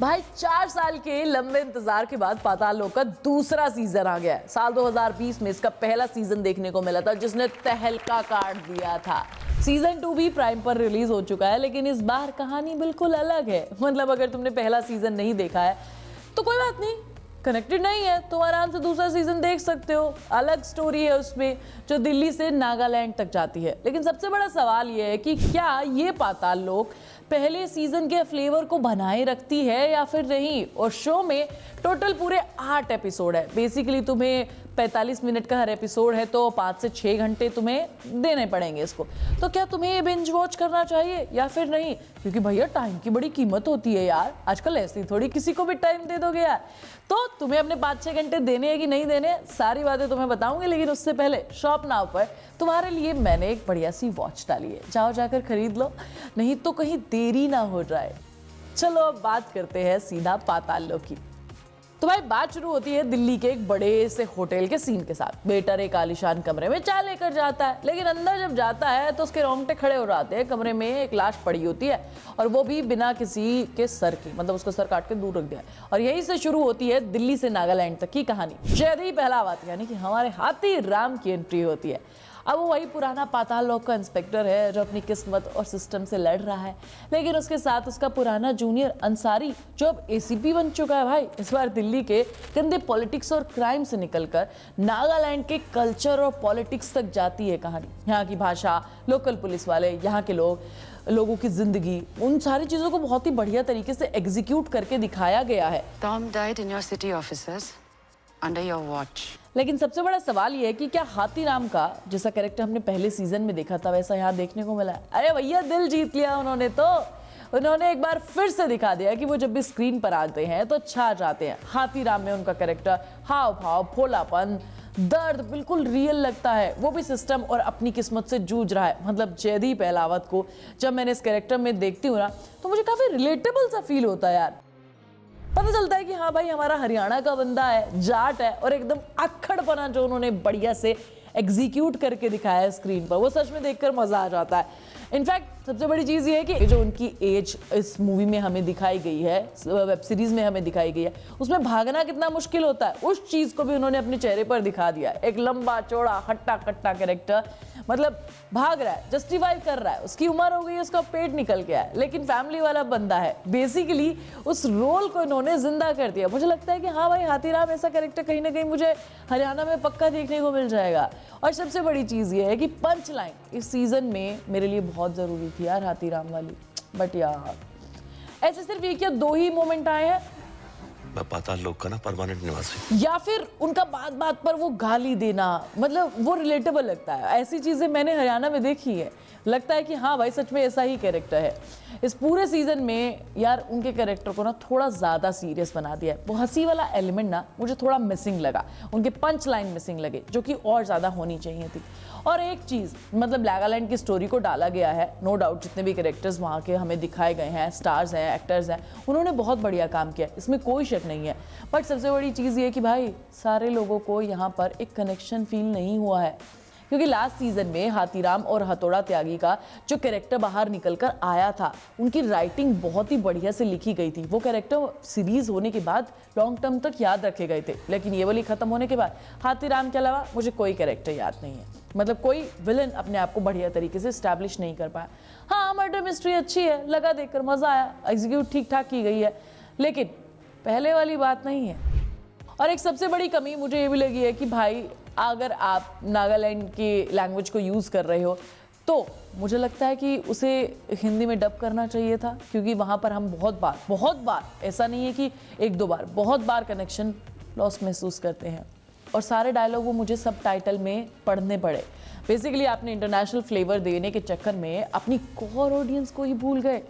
भाई 4 साल के लंबे इंतजार के बाद पाताल लोक का दूसरा सीजन आ गया है। साल 2020 में इसका पहला सीजन देखने को मिला था जिसने तहलका काट दिया था। सीजन 2 भी प्राइम पर रिलीज हो चुका है, लेकिन इस बार कहानी बिल्कुल अलग है। मतलब अगर तुमने पहला सीजन नहीं देखा है तो कोई बात नहीं, कनेक्टेड नहीं है तो आराम से दूसरा सीजन देख सकते हो। अलग स्टोरी है उसमें जो दिल्ली से नागालैंड तक जाती है। लेकिन सबसे बड़ा सवाल ये है कि क्या ये पाताल लोक पहले सीजन के फ्लेवर को बनाए रखती है या फिर नहीं। और शो में टोटल पूरे 8 एपिसोड है। बेसिकली तुम्हें 45 मिनट का हर एपिसोड है तो 5 से 6 घंटे तुम्हें देने पड़ेंगे इसको। तो क्या तुम्हें ये बिंज वॉच करना चाहिए या फिर नहीं, क्योंकि भैया टाइम की बड़ी कीमत होती है यार। आजकल ऐसे ही थोड़ी किसी को भी टाइम दे दोगे यार। तो तुम्हें अपने 5-6 घंटे देने हैं कि नहीं देने, सारी बातें तुम्हें बताऊंगी। लेकिन उससे पहले शॉप नाउ पर तुम्हारे लिए मैंने एक बढ़िया सी वॉच डाली है, जाओ जाकर खरीद लो, नहीं तो कहीं देरी ना हो जाए। चलो अब बात करते हैं सीधा पाताल लोक की। तो भाई बात शुरू होती है दिल्ली के एक बड़े से होटल के सीन के साथ। वेटर एक आलीशान कमरे में चाय लेकर जाता है, लेकिन अंदर जब जाता है तो उसके रोंगटे खड़े हो जाते हैं। कमरे में एक लाश पड़ी होती है और वो भी बिना किसी के सर की, मतलब उसका सर काट के दूर रख दिया है। और यहीं से शुरू होती है दिल्ली से नागालैंड तक की कहानी। जैदी पहलावत यानी कि हमारे हाथी राम की एंट्री होती है। अब वो वही पुराना पाताल लोक का इंस्पेक्टर है जो अपनी किस्मत और सिस्टम से लड़ रहा है, लेकिन उसके साथ उसका पुराना जूनियर अंसारी जो अब एसीपी बन चुका है। भाई इस बार दिल्ली के गंदे पॉलिटिक्स और क्राइम से निकलकर नागालैंड के कल्चर और पॉलिटिक्स तक जाती है कहानी। यहाँ की भाषा, लोकल पुलिस वाले, यहाँ के लोगों की जिंदगी, उन सारी चीजों को बहुत ही बढ़िया तरीके से एग्जीक्यूट करके दिखाया गया है। Tom died in your city offices under your watch. लेकिन सबसे बड़ा सवाल ये है कि क्या हाथीराम का जैसा कैरेक्टर हमने पहले सीजन में देखा था वैसा यहाँ देखने को मिला है। अरे भैया दिल जीत लिया उन्होंने तो। उन्होंने एक बार फिर से दिखा दिया कि वो जब भी स्क्रीन पर आते हैं तो छा जाते हैं। हाथीराम में उनका कैरेक्टर हाव भाव, भोलापन, दर्द बिल्कुल रियल लगता है। वो भी सिस्टम और अपनी किस्मत से जूझ रहा है। मतलब जैदी पहलावत को जब मैंने इस कैरेक्टर में देखती हूँ ना तो मुझे काफी रिलेटेबल सा फील होता है यार। पता चलता है कि हाँ भाई हमारा हरियाणा का बंदा है, जाट है, और एकदम अक्खड़पना जो उन्होंने बढ़िया से एग्जीक्यूट करके दिखाया है स्क्रीन पर, वो सच में देखकर मजा आ जाता है। इनफैक्ट सबसे बड़ी चीज़ ये है कि जो उनकी एज इस मूवी में हमें दिखाई गई है, वेब सीरीज में हमें दिखाई गई है, उसमें भागना कितना मुश्किल होता है उस चीज़ को भी उन्होंने अपने चेहरे पर दिखा दिया है। एक लंबा चौड़ा हट्टा कट्टा कैरेक्टर, मतलब भाग रहा है, जस्टिफाई कर रहा है, उसकी उम्र हो गई है, उसका पेट निकल गया है, लेकिन फैमिली वाला बंदा है। बेसिकली उस रोल को इन्होंने जिंदा कर दिया। मुझे लगता है कि हाँ भाई हाथीराम ऐसा कैरेक्टर कहीं ना कहीं मुझे हरियाणा में पक्का देखने को मिल जाएगा। और सबसे बड़ी चीज़ ये है कि पंच लाइन इस सीजन में मेरे लिए बहुत ज़रूरी थी यार, हाथीराम वाली। बट यार ऐसे सिर्फ एक या 2 ही मोमेंट आए हैं। मैं पाताल लोक का ना परमानेंट निवासी, या फिर उनका बात बात पर वो गाली देना, मतलब वो रिलेटेबल लगता है। ऐसी चीज़ें मैंने हरियाणा में देखी है, लगता है कि हाँ भाई सच में ऐसा ही कैरेक्टर है। इस पूरे सीजन में यार उनके कैरेक्टर को ना थोड़ा ज़्यादा सीरियस बना दिया है। वो हंसी वाला एलिमेंट ना मुझे थोड़ा मिसिंग लगा, उनके पंच लाइन मिसिंग लगे जो कि और ज़्यादा होनी चाहिए थी। और एक चीज़, मतलब नागालैंड की स्टोरी को डाला गया है, नो डाउट जितने भी कैरेक्टर्स वहाँ के हमें दिखाए गए हैं, स्टार्स हैं, एक्टर्स हैं, उन्होंने बहुत बढ़िया काम किया, इसमें कोई शक नहीं है। बट सबसे बड़ी चीज़ ये कि भाई सारे लोगों को यहाँ पर एक कनेक्शन फील नहीं हुआ है, क्योंकि लास्ट सीजन में हाथीराम और हथौड़ा त्यागी का जो कैरेक्टर बाहर निकल कर आया था, उनकी राइटिंग बहुत ही बढ़िया से लिखी गई थी। वो कैरेक्टर सीरीज होने के बाद लॉन्ग टर्म तक याद रखे गए थे, लेकिन ये वाली खत्म होने के बाद हाथीराम के अलावा मुझे कोई कैरेक्टर याद नहीं है। मतलब कोई विलन अपने आप को बढ़िया तरीके से स्टैब्लिश नहीं कर पाया। हाँ मर्डर मिस्ट्री अच्छी है, लगा देखकर मजा आया, एग्जीक्यूट ठीक ठाक की गई है, लेकिन पहले वाली बात नहीं है। और एक सबसे बड़ी कमी मुझे ये भी लगी है कि भाई अगर आप नागालैंड की लैंग्वेज को यूज़ कर रहे हो तो मुझे लगता है कि उसे हिंदी में डब करना चाहिए था, क्योंकि वहाँ पर हम बहुत बार, ऐसा नहीं है कि 1-2 बार, बहुत बार कनेक्शन लॉस महसूस करते हैं। और सारे डायलॉग वो मुझे सब टाइटल में पढ़ने पड़े। बेसिकली आपने इंटरनेशनल फ्लेवर देने के चक्कर में अपनी कोर ऑडियंस को ही भूल गए।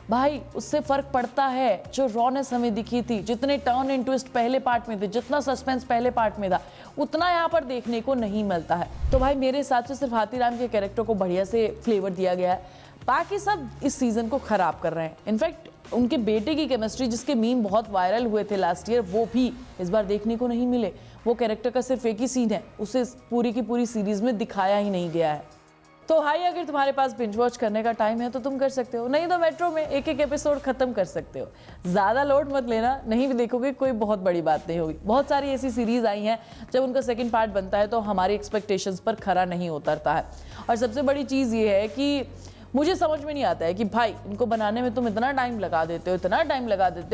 भाई उससे फर्क पड़ता है। जो रॉनेस हमें दिखी थी, जितने टर्न एंड ट्विस्ट पहले पार्ट में थे, जितना सस्पेंस पहले पार्ट में था, उतना यहाँ पर देखने को नहीं मिलता है। तो भाई मेरे हिसाब से सिर्फ हाथीराम के कैरेक्टर को बढ़िया से फ्लेवर दिया गया है, बाकी सब इस सीजन को खराब कर रहे हैं। इनफैक्ट उनके बेटे की केमिस्ट्री, जिसके मीम बहुत वायरल हुए थे लास्ट ईयर, वो भी इस बार देखने को नहीं मिले। वो कैरेक्टर का सिर्फ एक ही सीन है, उसे पूरी की पूरी सीरीज में दिखाया ही नहीं गया है। तो भाई अगर तुम्हारे पास बिंज वॉच करने का टाइम है तो तुम कर सकते हो, नहीं तो मेट्रो में एक एक एपिसोड खत्म कर सकते हो। ज़्यादा लोड मत लेना, नहीं भी देखोगे कोई बहुत बड़ी बात नहीं होगी। बहुत सारी ऐसी सीरीज़ आई हैं जब उनका सेकंड पार्ट बनता है तो हमारी एक्सपेक्टेशंस पर खरा नहीं उतरता है। और सबसे बड़ी चीज़ ये है कि मुझे समझ में नहीं आता है कि भाई इनको बनाने में तुम इतना टाइम लगा देते हो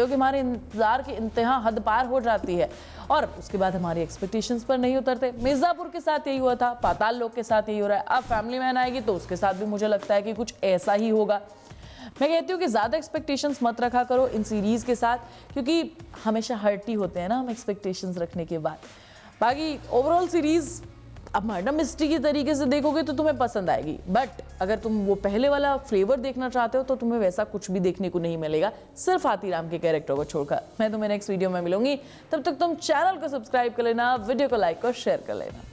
कि हमारे इंतज़ार की इंतहा हद पार हो जाती है और उसके बाद हमारी एक्सपेक्टेशंस पर नहीं उतरते। मिर्ज़ापुर के साथ यही हुआ था, पाताल लोक के साथ यही हो रहा है, अब फैमिली मैन आएगी तो उसके साथ भी मुझे लगता है कि कुछ ऐसा ही होगा। मैं कहती हूँ कि ज़्यादा एक्सपेक्टेशंस मत रखा करो इन सीरीज़ के साथ, क्योंकि हमेशा हर्ट ही होते हैं ना हम एक्सपेक्टेशंस रखने के बाद। बाकी ओवरऑल सीरीज़ अब मर्डर मिस्ट्री की तरीके से देखोगे तो तुम्हें पसंद आएगी, बट अगर तुम वो पहले वाला फ्लेवर देखना चाहते हो तो तुम्हें वैसा कुछ भी देखने को नहीं मिलेगा, सिर्फ आतिराम के कैरेक्टर को छोड़कर। मैं तुम्हें नेक्स्ट वीडियो में मिलूंगी, तब तक तुम चैनल को सब्सक्राइब कर लेना, वीडियो को लाइक और शेयर कर लेना।